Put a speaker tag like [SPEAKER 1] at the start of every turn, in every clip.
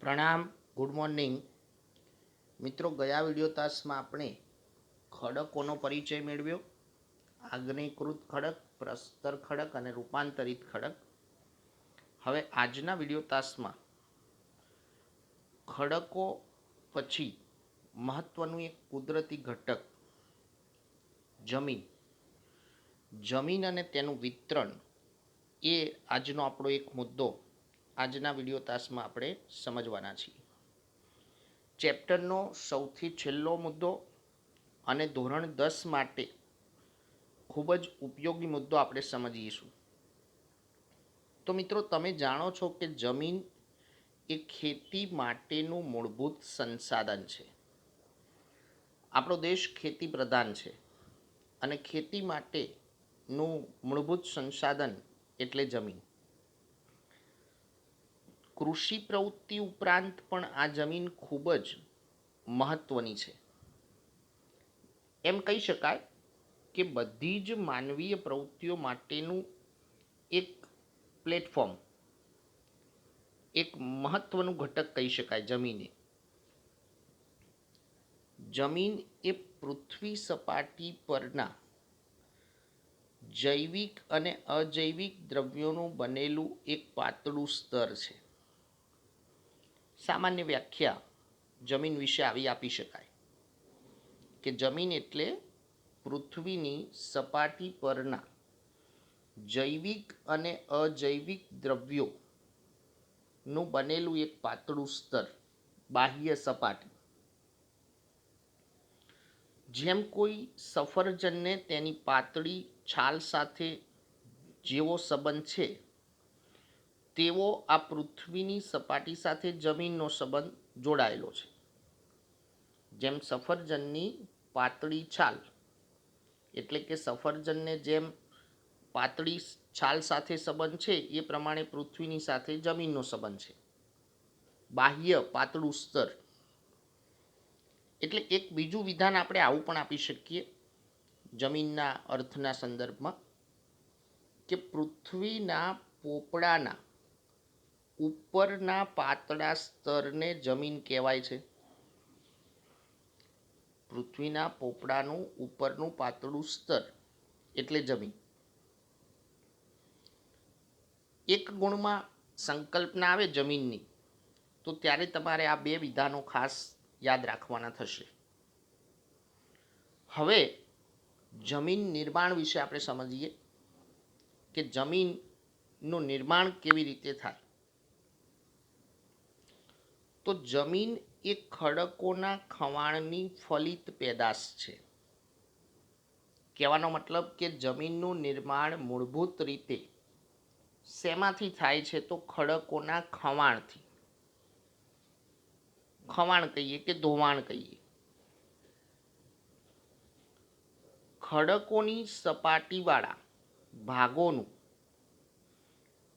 [SPEAKER 1] પ્રણામ. Good morning મિત્રો. ગયા વિડીયો તાસમાં આપણે ખડકોનો પરિચય મેળવ્યો. આગ્નેયકૃત ખડક, પ્રસ્તર ખડક અને રૂપાંતરિત ખડક. હવે આજના વિડીયો તાસમાં ખડકો પછી મહત્વનું એક કુદરતી ઘટક જમીન અને તેનું વિતરણ એ આજનો આપણો એક મુદ્દો આજના વિડીયો તાસમાં આપણે સમજવાના છીએ. ચેપ્ટરનો સૌથી છેલ્લો મુદ્દો અને ધોરણ 10 માટે ખૂબ જ ઉપયોગી મુદ્દો આપણે સમજીશું. તો મિત્રો, તમે જાણો છો કે જમીન એ ખેતી માટેનું મૂળભૂત સંસાધન છે. આપણો દેશ ખેતી પ્રધાન છે અને ખેતી માટેનું મૂળભૂત સંસાધન એટલે જમીન. કૃષિ પ્રવૃત્તિ ઉપરાંત પણ આ જમીન ખૂબ જ મહત્વની છે. એમ કહી શકાય કે બધી જ માનવીય પ્રવૃત્તિઓ માટેનું એક પ્લેટફોર્મ, એક મહત્વનું ઘટક કહી શકાય જમીને. જમીન એ પૃથ્વી સપાટી પરના જૈવિક અને અજૈવિક દ્રવ્યોનું બનેલું એક પાતળું સ્તર છે. સામાન્ય વ્યાખ્યા જમીન વિશે આવી આપી શકાય કે જમીન એટલે પૃથ્વીની સપાટી પરના જૈવિક અને અજૈવિક દ્રવ્યોનું બનેલું એક પાતળું સ્તર, બાહ્ય સપાટી. જેમ કોઈ સફરજનને તેની પાતળી છાલ સાથે જેવો સંબંધ છે, તેવો આ પૃથ્વીની સપાટી સાથે જમીનનો સંબંધ જોડાયેલો છે. જેમ સફરજનની પાતળી છાલ, એટલે કે સફરજનને જેમ પાતળી છાલ સાથે સંબંધ છે, એ પ્રમાણે પૃથ્વીની સાથે જમીનનો સંબંધ છે. બાહ્ય પાતળું સ્તર. એટલે એક બીજું વિધાન આપણે આવું પણ આપી શકીએ જમીનના અર્થના સંદર્ભમાં કે પૃથ્વીના પોપડાના ઉપરના પાતળા સ્તરને જમીન કહેવાય છે. પૃથ્વીના પોપડાનું ઉપરનું પાતળું સ્તર એટલે જમીન. એક ગુણમાં સંકલ્પના આવે જમીનની, તો ત્યારે તમારે આ બે વિધાનો ખાસ યાદ રાખવાના થશે. હવે જમીન નિર્માણ વિશે આપણે સમજીએ કે જમીનનું નિર્માણ કેવી રીતે થાય. તો જમીન એ ખડકોના ખવાણની ફલિત પેદાશ છે. કહેવાનો મતલબ કે જમીનનું નિર્માણ મૂળભૂત રીતે શેમાંથી થાય છે? તો ખડકોના ખવાણથી. ખવાણ કહીએ કે ધોવાણ કહીએ. ખડકોની સપાટીવાળા ભાગોનું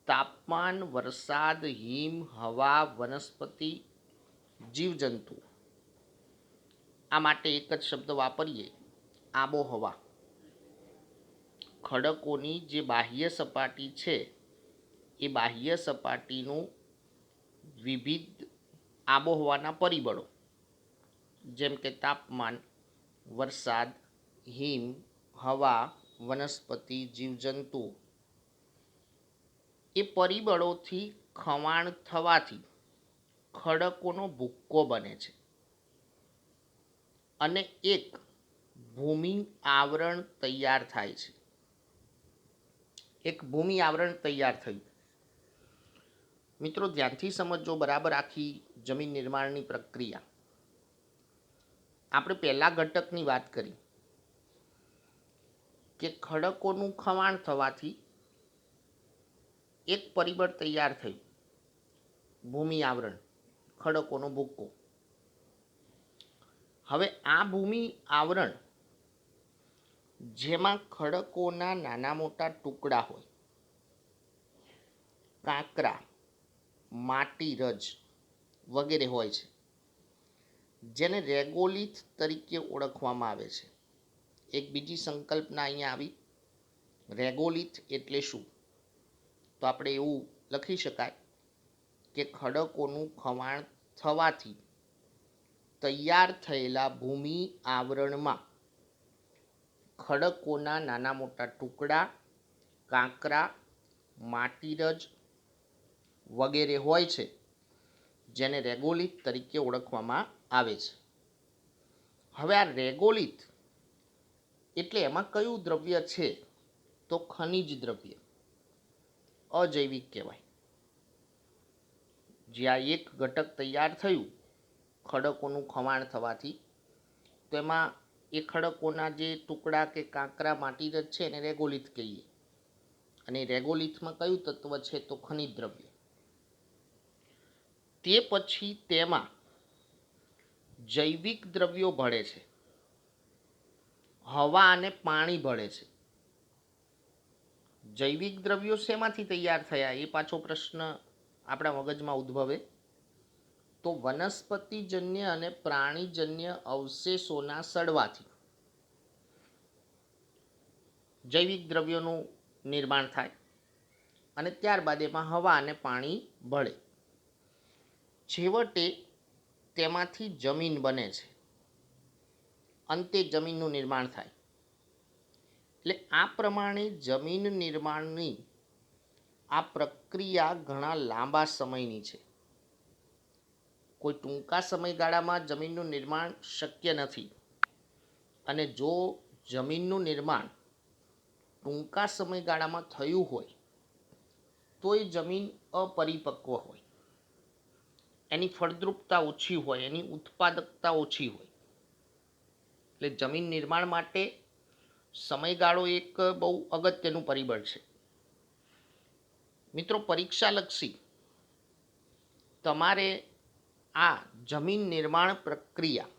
[SPEAKER 1] તાપમાન, વરસાદ, હિમ, હવા, વનસ્પતિ, જીવજંતુ, આ માટે એક જ શબ્દ વાપરીએ, આબોહવા. ખડકોની જે બાહ્ય સપાટી છે, એ બાહ્ય સપાટીનું વિવિધ આબોહવાના પરિબળો, જેમ કે તાપમાન, વરસાદ, હિમ, હવા, વનસ્પતિ, જીવજંતુ, એ પરિબળોથી ખવાણ થવાથી ખડકોનો ભૂક્કો બને છે અને એક ભૂમિ આવરણ તૈયાર થાય છે. એક ભૂમિ આવરણ તૈયાર થયું. મિત્રો, ધ્યાનથી સમજો બરાબર આખી જમીન નિર્માણની પ્રક્રિયા. આપણે પહેલા ઘટકની વાત કરી કે ખડકોનું ખવાણ થવાથી એક પરિબળ તૈયાર થયું, ભૂમિ આવરણ, ખડકોનો ભૂક્કો. હવે આ ભૂમિ આવરણ, જેમાં ખડકોના નાના મોટા ટુકડા હોય, કાંકરા, માટી, રજ વગેરે હોય છે, જેને રેગોલિથ તરીકે ઓળખવામાં આવે છે. એક બીજી સંકલ્પના અહીંયા આવી. રેગોલિથ એટલે શું? તો આપણે એવું લખી શકાય કે ખડકોનું ખવાણ થવાથી તૈયાર થયેલા ભૂમિ આવરણમાં ખડકોના નાના મોટા ટુકડા, કાંકરા, માટીરજ વગેરે હોય છે, જેને રેગોલિથ તરીકે ઓળખવામાં આવે છે. હવે આ રેગોલિથ એટલે એમાં કયું દ્રવ્ય છે? તો ખનિજ દ્રવ્ય, અજૈવિક કહેવાય. જ્યાં એક ઘટક તૈયાર થયું ખડકોનું ખવાણ થવાથી, તો એમાં એ ખડકોના જે ટુકડા કે કાંકરા, માટીરજ છે એને રેગોલિથ કહીએ. અને રેગોલિથમાં કયું તત્વ છે? તો ખનિજ દ્રવ્ય. તે પછી તેમાં જૈવિક દ્રવ્યો ભળે છે, હવા અને પાણી ભળે છે. જૈવિક દ્રવ્યો શેમાંથી તૈયાર થયા? એ પાછો પ્રશ્ન આપણા મગજમાં ઉદ્ભવે. તો વનસ્પતિજન્ય અને પ્રાણીજન્ય અવશેષોના સડવાથી જૈવિક દ્રવ્યોનું નિર્માણ થાય અને ત્યારબાદ એમાં હવા અને પાણી ભળે. છેવટે તેમાંથી જમીન બને છે, અંતે જમીનનું નિર્માણ થાય. એટલે આ પ્રમાણે જમીન નિર્માણની આ પ્રક્રિયા ઘણા લાંબા સમયની છે. કોઈ ટૂંકા સમયગાળામાં જમીનનું નિર્માણ શક્ય નથી. અને જો જમીનનું નિર્માણ ટૂંકા સમયગાળામાં થયું હોય તો એ જમીન અપરિપક્વ હોય, એની ફળદ્રુપતા ઓછી હોય, એની ઉત્પાદકતા ઓછી હોય. એટલે જમીન નિર્માણ માટે સમયગાળો એક બહુ અગત્યનું પરિબળ છે. મિત્રો, પરીક્ષાલક્ષી તમારે આ જમીન નિર્માણ પ્રક્રિયા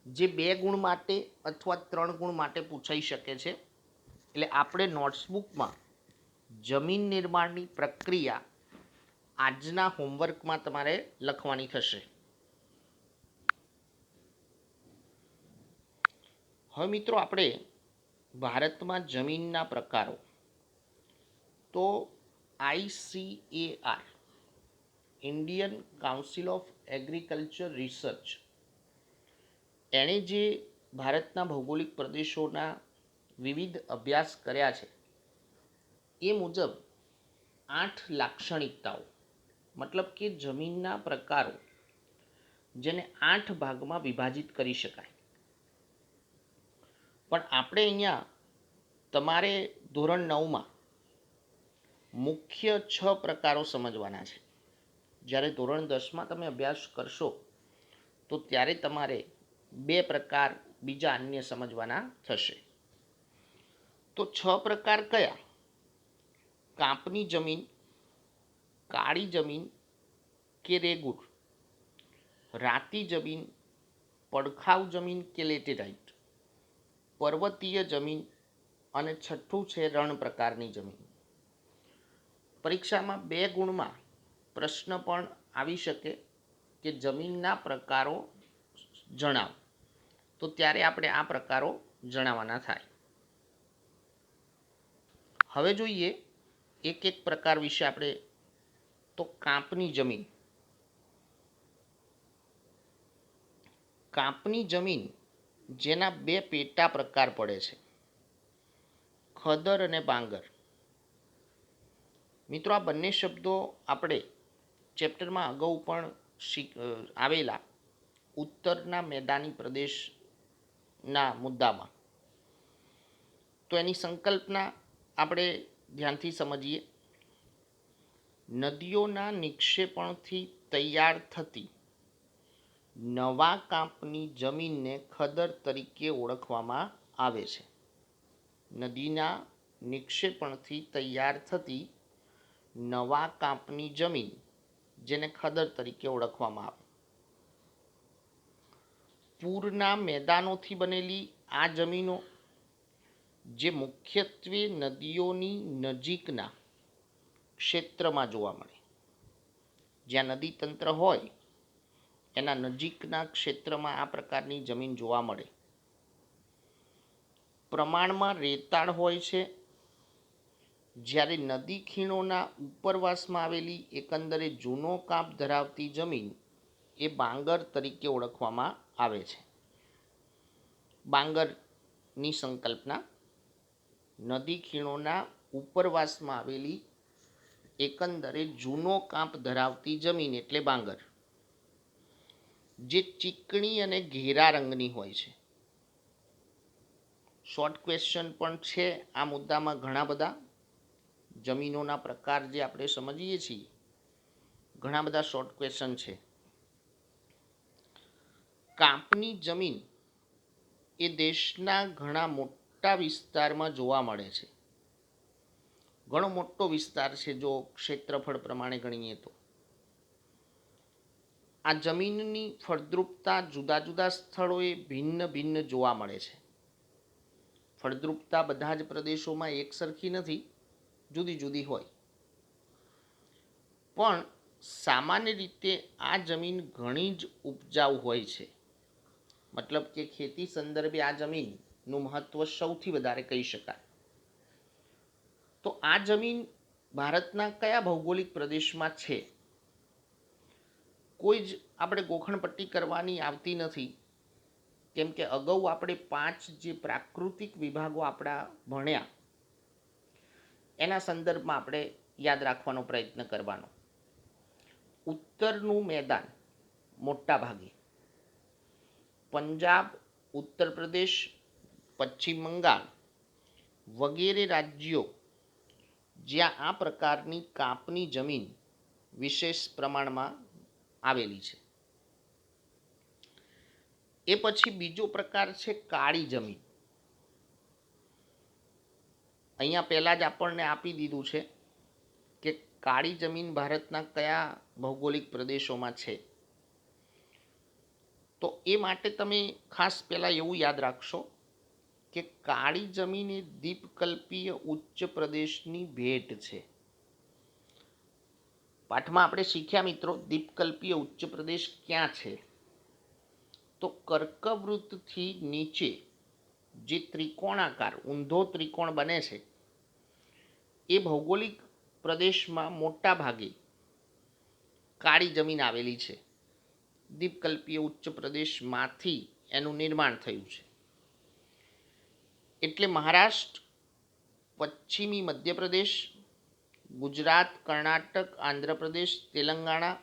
[SPEAKER 1] જે 2 ગુણ માટે અથવા 3 ગુણ માટે પૂછાઈ શકે છે. એટલે આપણે નોટ્સબુકમાં જમીન નિર્માણની પ્રક્રિયા આજના હોમવર્કમાં તમારે લખવાની થશે. હવે મિત્રો, આપણે ભારતમાં જમીનના પ્રકારો, તો ICAR Indian council of agriculture research એણે જે ભારતના ભૌગોલિક પ્રદેશોના વિવિધ અભ્યાસ કર્યા છે એ મુજબ 8 લાક્ષણિકતાઓ, મતલબ કે જમીનના પ્રકારો, જેને 8 ભાગમાં વિભાજિત કરી શકાય. પણ આપણે અહીંયા તમારે ધોરણ 9માં મુખ્ય 6 પ્રકારો સમજવાના છે. જ્યારે ધોરણ 10માં તમે અભ્યાસ કરશો તો ત્યારે તમારે 2 પ્રકાર બીજા અન્ય સમજવાના થશે. તો 6 પ્રકાર કયા? કાંપની જમીન, કાળી જમીન કે રેગુર, રાતી જમીન, પડખાઉ જમીન કે લેટેરાઇટ, પર્વતીય જમીન અને છઠ્ઠું છે રણ પ્રકારની જમીન. પરીક્ષામાં 2 ગુણમાં પ્રશ્ન પણ આવી શકે કે જમીનના પ્રકારો જણાવો, તો ત્યારે આપણે આ પ્રકારો જણાવવાના થાય. હવે જોઈએ એક એક પ્રકાર વિશે આપણે. તો કાંપની જમીન. કાંપની જમીન જેના 2 પેટા પ્રકાર પડે છે, ખદર અને બાંગર. મિત્રો, આ બંને શબ્દો આપણે ચેપ્ટરમાં અગાઉ પણ આવેલા ઉત્તરના મેદાની પ્રદેશના મુદ્દામાં. તો એની સંકલ્પના આપણે ધ્યાનથી સમજીએ. નદીઓના નિક્ષેપણથી તૈયાર થતી નવા કાંપની જમીનને ખદર તરીકે ઓળખવામાં આવે છે. નદીના નિક્ષેપણથી તૈયાર થતી નવા કાંપની જમીન, જેને ખદર તરીકે ઓળખવામાં આવે. પૂરના મેદાનોથી બનેલી આ જમીનો, જે મુખ્યત્વે નદીઓની નજીકના ક્ષેત્રમાં જોવા મળે, જ્યાં નદી તંત્ર હોય એના નજીકના ક્ષેત્રમાં આ પ્રકારની જમીન જોવા મળે. પ્રમાણમાં રેતાળ હોય છે જ્યારે નદી ખીણોના ઉપરવાસમાં આવેલી એકંદરે જૂનો કાપ ધરાવતી જમીન એ બાંગર તરીકે ઓળખવામાં આવે છે. બાંગરની સંકલ્પના નદી ખીણોના ઉપરવાસમાં આવેલી એકંદરે જૂનો કાપ ધરાવતી જમીન એટલે બાંગર, જે ચીકણી અને ઘેરા રંગની હોય છે. શોર્ટ ક્વેશ્ચન પણ છે આ મુદ્દામાં ઘણા બધા. જમીનોના પ્રકાર જે આપણે સમજીએ છીએ, ઘણા બધા શોર્ટ ક્વેશ્ચન છે. કાપની જમીન એ દેશના ઘણા મોટા વિસ્તારમાં જોવા મળે છે. ઘણો મોટો વિસ્તાર છે જો ક્ષેત્રફળ પ્રમાણે ગણીએ તો. આ જમીનની ફળદ્રુપતા જુદા જુદા સ્થળોએ ભિન્ન ભિન્ન જોવા મળે છે. ફળદ્રુપતા બધા જ પ્રદેશોમાં એક સરખી નથી, જુદી જુદી હોય. પણ સામાન્ય રીતે આ જમીન ઘણી જ ઉપજાઉ હોય છે. મતલબ કે ખેતી સંદર્ભે આ જમીનનું મહત્વ સૌથી વધારે કહી શકાય. તો આ જમીન ભારતના કયા ભૌગોલિક પ્રદેશમાં છે? કોઈ જ આપણે ગોખણપટ્ટી કરવાની આવતી નથી, કેમ કે અગાઉ આપણે 5 જે પ્રાકૃતિક વિભાગો આપણા ભણ્યા એના સંદર્ભમાં આપણે યાદ રાખવાનો પ્રયત્ન કરવાનો. ઉત્તરનું મેદાન મોટા ભાગે પંજાબ, ઉત્તર પ્રદેશ, પશ્ચિમ બંગાળ વગેરે રાજ્યો જ્યાં આ પ્રકારની કાપની જમીન વિશેષ પ્રમાણમાં આવેલી છે. એ પછી બીજો પ્રકાર છે કાળી જમીન. અહીંયા પહેલાં જ આપણને આપી દીધું છે કે કાળી જમીન ભારતના કયા ભૌગોલિક પ્રદેશોમાં છે. તો એ માટે તમે ખાસ પહેલાં એવું યાદ રાખશો કે કાળી જમીન એ દ્વીપકલ્પીય ઉચ્ચ પ્રદેશની ભેટ છે. પાઠમાં આપણે શીખ્યા મિત્રો, દ્વીપકલ્પીય ઉચ્ચ પ્રદેશ ક્યાં છે? તો કર્કવૃતથી નીચે જે ત્રિકોણાકાર ઊંધો ત્રિકોણ બને છે એ ભૌગોલિક પ્રદેશમાં મોટા ભાગે કાળી જમીન આવેલી છે. દ્વીપકલ્પીય ઉચ્ચ પ્રદેશમાંથી એનું નિર્માણ થયું છે. એટલે મહારાષ્ટ્ર, પશ્ચિમી મધ્યપ્રદેશ, ગુજરાત, કર્ણાટક, આંધ્રપ્રદેશ, તેલંગાણા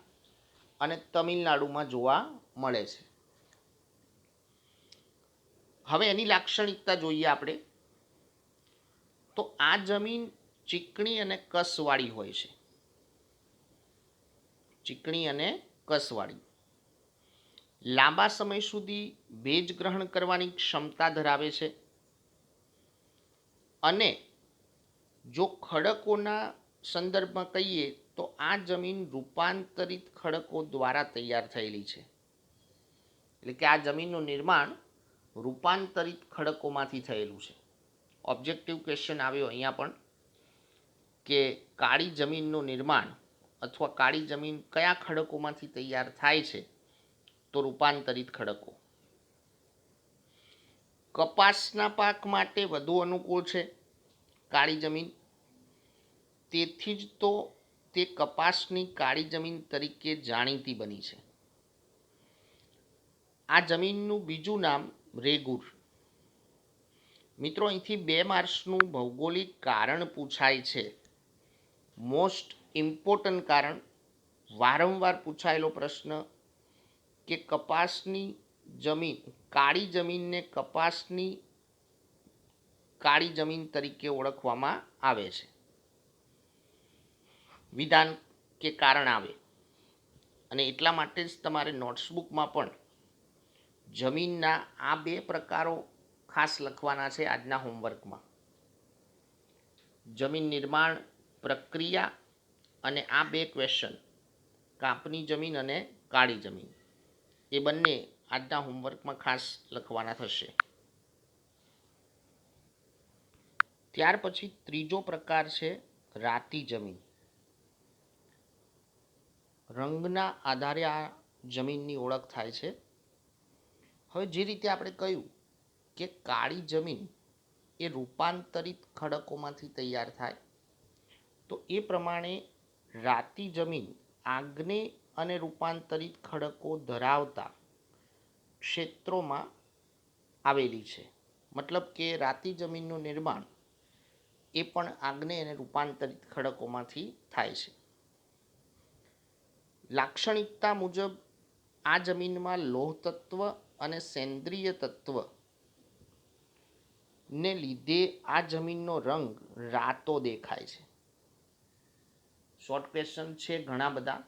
[SPEAKER 1] અને તમિલનાડુમાં જોવા મળે છે. હવે એની લાક્ષણિકતા જોઈએ આપણે. તો આ જમીન ચીકણી અને કસવાળી હોય છે. ચીકણી અને કસવાળી, લાંબા સમય સુધી ભેજ ગ્રહણ કરવાની ક્ષમતા ધરાવે છે. અને જો ખડકોના સંદર્ભમાં કહીએ તો આ જમીન રૂપાંતરિત ખડકો દ્વારા તૈયાર થયેલી છે. એટલે કે આ જમીનનું નિર્માણ રૂપાંતરિત ખડકોમાંથી થયેલું છે. ઓબ્જેક્ટિવ ક્વેશ્ચન આવ્યો અહીંયા પણ કે કાળી જમીનનું નિર્માણ અથવા કાળી જમીન કયા ખડકોમાંથી તૈયાર થાય છે? તો રૂપાંતરિત ખડકો. કપાસના પાક માટે વધુ અનુકૂળ છે કાળી જમીન. તેથી જ તો તે કપાસની કાળી જમીન તરીકે જાણીતી બની છે. આ જમીનનું બીજું નામ રેગુર. મિત્રો, અહીંથી 2 માર્ક્સનું ભૌગોલિક કારણ પૂછાય છે. મોસ્ટ ઇમ્પોર્ટન્ટ કારણ, વારંવાર પૂછાયેલો પ્રશ્ન કે કપાસની જમીન, કાળી જમીનને કપાસની કાળી જમીન તરીકે ઓળખવામાં આવે છે. વિધાન કે કારણ આવે. અને એટલા માટે જ તમારે નોટ્સબુકમાં પણ જમીનના આ 2 પ્રકારો ખાસ લખવાના છે આજના હોમવર્કમાં. જમીન નિર્માણ પ્રક્રિયા અને આ 2 ક્વેશ્ચન, કાપની જમીન અને કાળી જમીન, એ બંને આજના હોમવર્કમાં ખાસ લખવાના થશે. ત્યાર પછી ત્રીજો પ્રકાર છે રાતી જમીન. રંગના આધારે આ જમીનની ઓળખ થાય છે. હવે જે રીતે આપણે કહ્યું કે કાળી જમીન એ રૂપાંતરિત ખડકોમાંથી તૈયાર થાય, તો એ પ્રમાણે રાતી જમીન આગ્નેય અને રૂપાંતરિત ખડકો ધરાવતા ક્ષેત્રોમાં આવેલી છે. મતલબ કે રાતી જમીનનું નિર્માણ એ પણ આગ્નેય અને રૂપાંતરિત ખડકોમાંથી થાય છે. લાક્ષણિકતા મુજબ આ જમીનમાં લોહ તત્વ અને સેન્દ્રિય તત્વ ને લીધે આ જમીનનો રંગ રાતો દેખાય છે. શોર્ટ ક્વેશ્ચન છે ઘણા બધા.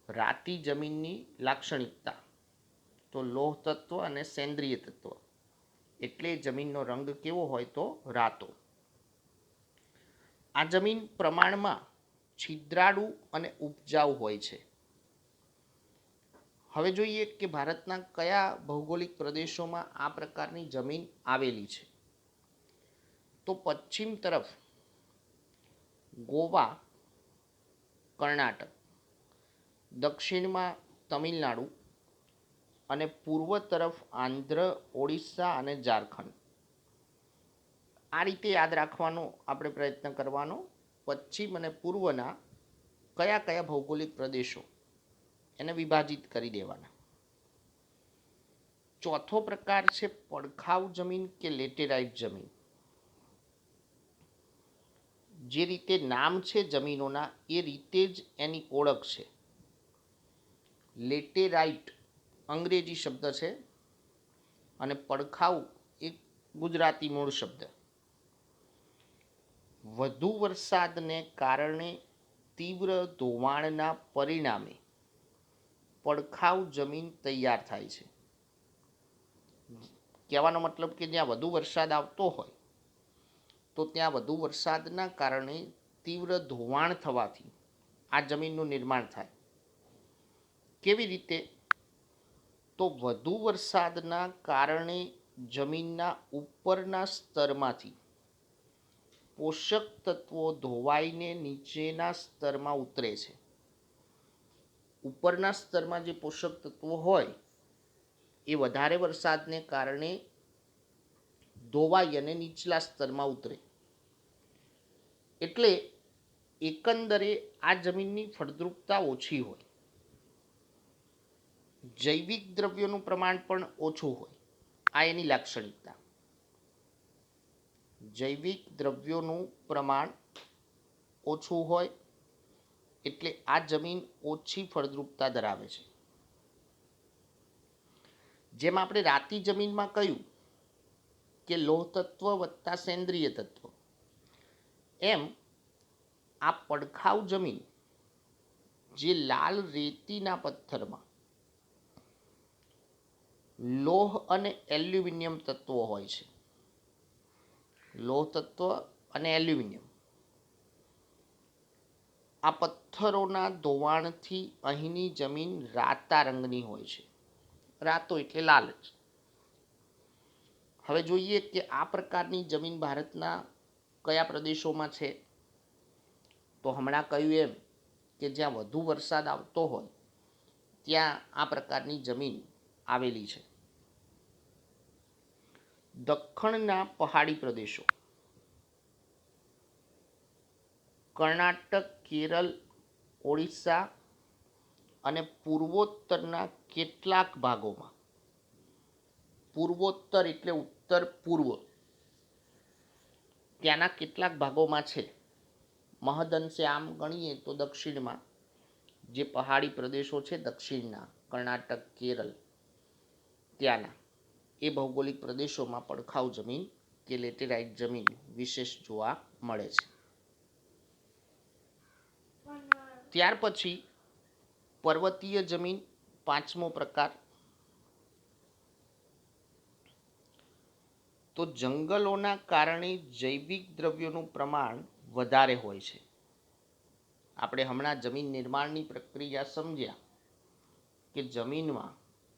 [SPEAKER 1] રાતી જમીનની લાક્ષણિકતા તો લોહ તત્વ અને સેન્દ્રિય તત્વ, એટલે જમીનનો રંગ કેવો હોય તો રાતો. આ જમીન પ્રમાણમાં છિદ્રાળુ અને ઉપજાઉ હોય છે. હવે જોઈએ કે ભારતના કયા ભૌગોલિક પ્રદેશોમાં આ પ્રકારની જમીન આવેલી છે. તો પશ્ચિમ તરફ ગોવા, કર્ણાટક, દક્ષિણમાં તમિલનાડુ અને પૂર્વ તરફ આંધ્ર, ઓડિશા અને ઝારખંડ. આ રીતે યાદ રાખવાનો આપણે પ્રયત્ન કરવાનો. પશ્ચિમ અને પૂર્વના કયા કયા ભૌગોલિક પ્રદેશો એને વિભાજિત કરી દેવાના. ચોથો પ્રકાર છે પડખાઉ જમીન કે લેટેરાઇટ જમીન. જે રીતે નામ છે જમીનોના એ રીતે જ એની ઓળખ છે. લેટેરાઇટ અંગ્રેજી શબ્દ છે અને પડખાઉ એ ગુજરાતી મૂળ શબ્દ. વધુ વરસાદને કારણે તીવ્ર ધોવાણના પરિણામે પડખાઉ જમીન તૈયાર થાય છે. કહેવાનો મતલબ કે જ્યાં વધુ વરસાદ આવતો હોય તો ત્યાં વધુ વરસાદના કારણે તીવ્ર ધોવાણ થવાથી આ જમીનનું નિર્માણ થાય. કેવી રીતે? તો વધુ વરસાદના કારણે જમીનના ઉપરના સ્તરમાંથી પોષક તત્વો ધોવાઈને નીચેના સ્તરમાં ઉતરે છે. ઉપરના સ્તરમાં જે પોષક તત્વો હોય એ વધારે વરસાદને કારણે ધોવાઈ અને નીચલા સ્તરમાં ઉતરે. એટલે એકંદરે આ જમીનની ફળદ્રુપતા ઓછી હોય. જૈવિક દ્રવ્યોનું પ્રમાણ પણ ઓછું હોય. આ એની લાક્ષણિકતા. જૈવિક દ્રવ્યોનું પ્રમાણ ઓછું હોય એટલે આ જમીન ઓછી ફળદ્રુપતા ધરાવે છે. જેમ આપણે રાતી જમીનમાં કહ્યું કે લોહ તત્વ વત્તા સેન્દ્રિય તત્વ, એમ આ પડખાઉ જમીન જે લાલ રેતીના પથ્થરમાં લોહ અને એલ્યુમિનિયમ તત્વો હોય છે. લોહ તત્વ અને એલ્યુમિનિયમ આ પથ્થરોના ધોવાણથી અહીંની જમીન રાતા રંગની હોય છે. રાતો એટલે લાલ જ. હવે જોઈએ કે આ પ્રકારની જમીન ભારતના કયા પ્રદેશોમાં છે. તો હમણાં કહ્યું એમ કે જ્યાં વધુ વરસાદ આવતો હોય ત્યાં આ પ્રકારની જમીન આવેલી છે. દખ્ખણના પહાડી પ્રદેશો, કર્ણાટક, કેરળ, ઓડિશા અને પૂર્વોત્તરના કેટલાક ભાગોમાં, પૂર્વોત્તર એટલે ઉત્તર પૂર્વ, ત્યાંના કેટલાક ભાગોમાં છે. મહદઅંશે આમ ગણીએ તો દક્ષિણમાં જે પહાડી પ્રદેશો છે દક્ષિણના, કર્ણાટક, કેરળ, ત્યાંના એ ભૌગોલિક પ્રદેશોમાં પડખાઉ જમીન કે લેટેરાઇટ જમીન વિશેષ જોવા મળે છે. ત્યાર પછી પર્વતીય જમીન, પાંચમો પ્રકાર. તો જંગલોના કારણે જૈવિક દ્રવ્યોનું પ્રમાણ વધારે હોય છે. આપણે હમણાં જમીન નિર્માણની પ્રક્રિયા સમજ્યા કે જમીનમાં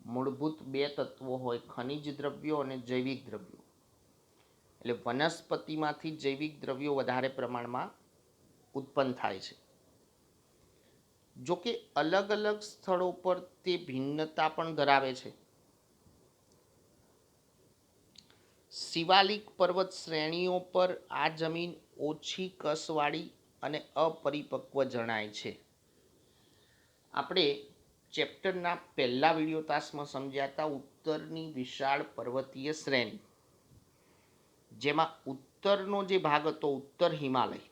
[SPEAKER 1] મૂળભૂત બે તત્વો હોય, ખનિજ દ્રવ્યો અને જૈવિક દ્રવ્યો. એટલે વનસ્પતિમાંથી જૈવિક દ્રવ્યો વધારે પ્રમાણમાં ઉત્પન્ન થાય છે. જો કે અલગ અલગ સ્થળો પર તે ભિન્નતા પણ ધરાવે છે. શિવાલિક પર્વત શ્રેણીઓ પર આ જમીન ઓછી કસવાળી અને અપરિપક્વ જણાય છે. આપણે ચેપ્ટરના પહેલા વિડીયો તાસમાં સમજ્યા હતા ઉત્તરની વિશાળ પર્વતીય શ્રેણી, જેમાં ઉત્તરનો જે ભાગ હતો ઉત્તર હિમાલય,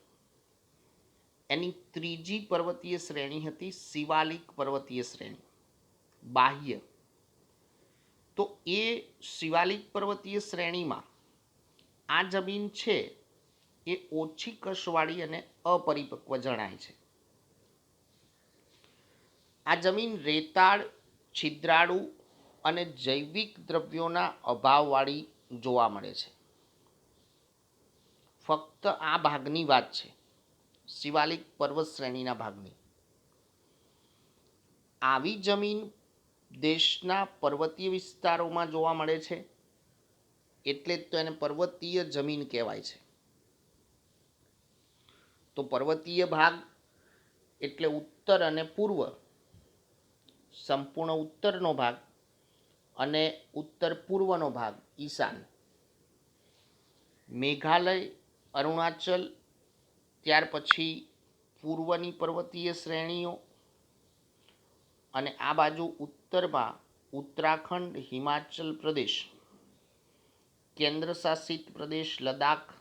[SPEAKER 1] એની ત્રીજી પર્વતીય શ્રેણી હતી શિવાલિક પર્વતીય શ્રેણી બાહ્ય. તો એ શિવાલિક પર્વતીય શ્રેણીમાં આ જમીન છે એ ઓછી કસવાળી અને અપરિપક્વ જણાય છે. આ જમીન રેતાળ, છિદ્રાળુ અને જૈવિક દ્રવ્યોના અભાવવાળી જોવા મળે છે. ફક્ત આ ભાગની વાત છે, શિવાલિક પર્વત શ્રેણીના ભાગની. આવી જમીન દેશના પર્વતીય વિસ્તારોમાં જોવા મળે છે, એટલે જ તો એને પર્વતીય જમીન કહેવાય છે. તો પર્વતીય ભાગ એટલે ઉત્તર અને પૂર્વ, સંપૂર્ણ ઉત્તરનો ભાગ અને ઉત્તર પૂર્વનો ભાગ ઈશાન. મેઘાલય, અરુણાચલ, ત્યાર પછી પૂર્વની પર્વતીય શ્રેણીઓ, અને આ બાજુ ઉત્તરમાં ઉત્તરાખંડ, હિમાચલ પ્રદેશ, કેન્દ્ર શાસિત પ્રદેશ લદ્દાખ,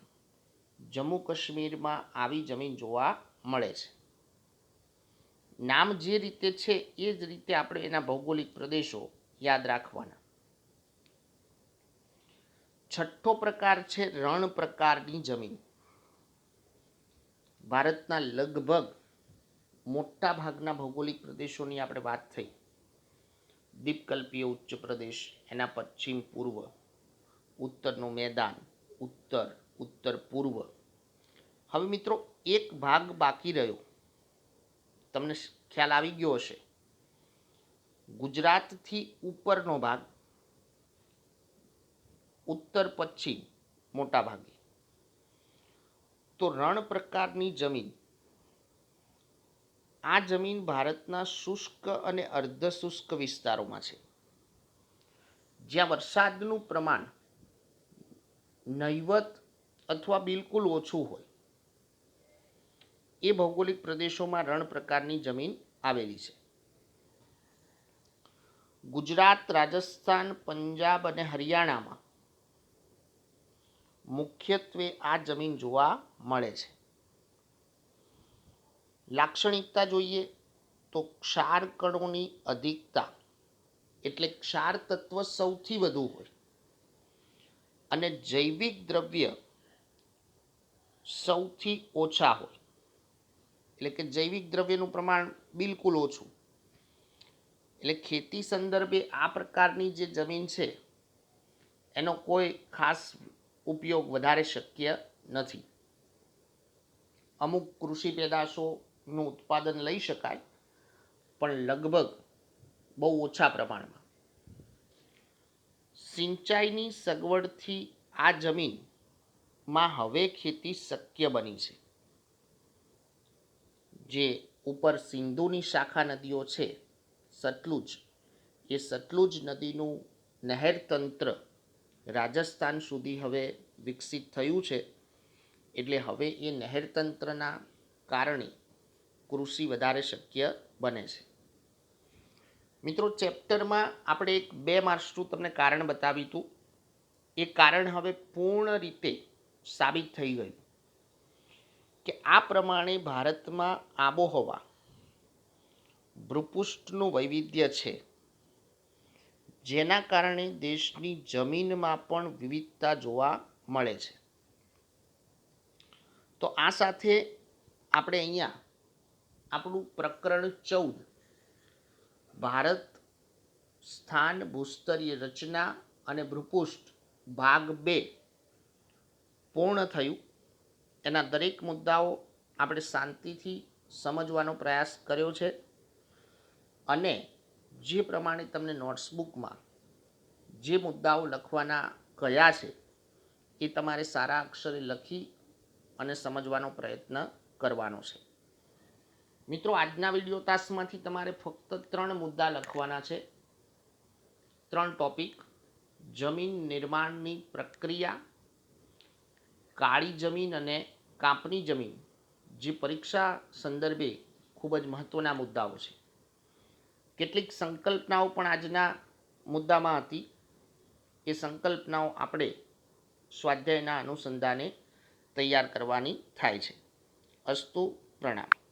[SPEAKER 1] જમ્મુ કાશ્મીરમાં આવી જમીન જોવા મળે છે. નામ જે રીતે છે એ જ રીતે આપણે એના ભૌગોલિક પ્રદેશો યાદ રાખવાના. છઠ્ઠો પ્રકાર છે રણ પ્રકારની જમીન. ભારતના લગભગ મોટા ભાગના ભૌગોલિક પ્રદેશોની આપણે વાત થઈ. દ્વીપકલ્પીય ઉચ્ચ પ્રદેશ, એના પશ્ચિમ પૂર્વ, ઉત્તરનું મેદાન, ઉત્તર, ઉત્તર પૂર્વ. હવે મિત્રો એક ભાગ બાકી રહ્યો, તમને ખ્યાલ આવી ગયો હશે. ગુજરાતથી ઉપરનો ભાગ, ઉત્તર પશ્ચિમ મોટા ભાગે. તો રણ પ્રકારની જમીન, આ જમીન ભારતના શુષ્ક અને અર્ધ શુષ્ક વિસ્તારોમાં છે, જ્યાં વરસાદનું પ્રમાણ નહિવત અથવા બિલકુલ ઓછું હોય. એ ભૌગોલિક પ્રદેશોમાં રણ પ્રકારની જમીન આવેલી છે. ગુજરાત, રાજસ્થાન, પંજાબ અને હરિયાણામાં મુખ્યત્વે આ જમીન જોવા મળે છે. લાક્ષણિકતા જોઈએ તો ક્ષાર કણોની અધિકતા, એટલે ક્ષાર તત્વ સૌથી વધુ હોય અને જૈવિક દ્રવ્ય સૌથી ઓછા હોય. એટલે કે જૈવિક દ્રવ્યનું પ્રમાણ બિલકુલ ઓછું. એટલે ખેતી સંદર્ભે આ પ્રકારની જે જમીન છે એનો કોઈ ખાસ ઉપયોગ વધારે શક્ય નથી. અમુક કૃષિ પેદાશોનું ઉત્પાદન લઈ શકાય, પણ લગભગ બહુ ઓછા પ્રમાણમાં. સિંચાઈની સગવડથી આ જમીનમાં હવે ખેતી શક્ય બની છે. જે ઉપર સિંધુની શાખા નદીઓ છે સતલુજ, એ સતલુજ નદીનું નહેર તંત્ર રાજસ્થાન સુધી હવે વિકસિત થયું છે. એટલે હવે એ નહેર તંત્રના કારણે કૃષિ વધારે શક્ય બને છે. મિત્રો ચેપ્ટરમાં આપણે એક 2 માર્ક્સનું તમને કારણ બતાવ્યું હતું. એ કારણ હવે પૂર્ણ રીતે સાબિત થઈ ગયું કે આ પ્રમાણે ભારતમાં આબોહવા, ભૂપૃષ્ઠનું વૈવિધ્ય છે, જેના કારણે દેશની જમીનમાં પણ વિવિધતા જોવા મળે છે. તો આ સાથે આપણે અહીંયા આપણું પ્રકરણ 14 ભારત સ્થાન, ભૂસ્તરીય રચના અને ભૂપૃષ્ઠ ભાગ 2 પૂર્ણ થયું. એના દરેક મુદ્દાઓ આપણે શાંતિથી સમજવાનો પ્રયાસ કર્યો છે, અને જે પ્રમાણે તમને નોટ્સબુકમાં જે મુદ્દાઓ લખવાના કયા છે એ તમારે સારા અક્ષરે લખી અને સમજવાનો પ્રયત્ન કરવાનો છે. મિત્રો આજના વિડીયો તાસમાંથી તમારે ફક્ત 3 મુદ્દા લખવાના છે. 3 ટોપિક: જમીન નિર્માણની પ્રક્રિયા, કાળી જમીન અને કાપની જમીન જે પરીક્ષા સંદર્ભે ખૂબ જ મહત્ત્વના મુદ્દાઓ છે. કેટલીક સંકલ્પનાઓ પણ આજના મુદ્દામાં હતી. એ સંકલ્પનાઓ આપણે સ્વાધ્યાયના અનુસંધાને તૈયાર કરવાની થાય છે. અસ્તુ, પ્રણામ.